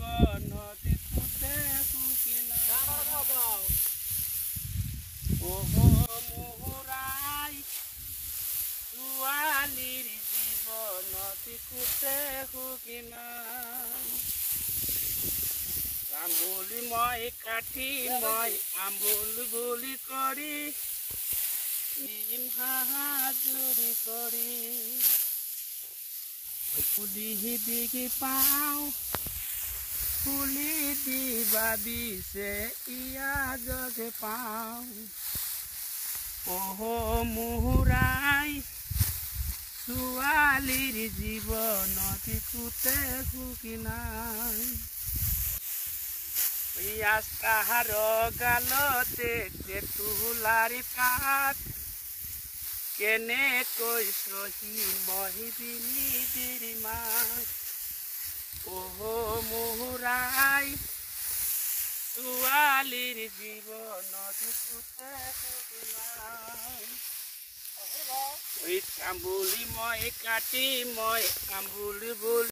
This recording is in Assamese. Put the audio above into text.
নদীতে সুকিনা মোহৰাই ছোৱালীৰ জীৱনতি কুটে সুকিনা আম্বুলি মই কাটি মই আম্বুল বুলি কৰি হাজুৰি কৰি ফুলি দিগি পাওঁ ফুলি দিবা দিছে ইয়া জগে পাওঁ মোহৰাই ছোৱালীৰ জীৱনতি কুটে সুকিনা তাহাৰ গালতে তেঁতুলাৰ পাত কেনেকৈ চহি মহিবিনী দিৰিমাত মোহৰাই ছোৱালীৰ জীৱনতি কুটে সুকিনা আম্বুলি মই কাটি মই আম্বুলি বুলি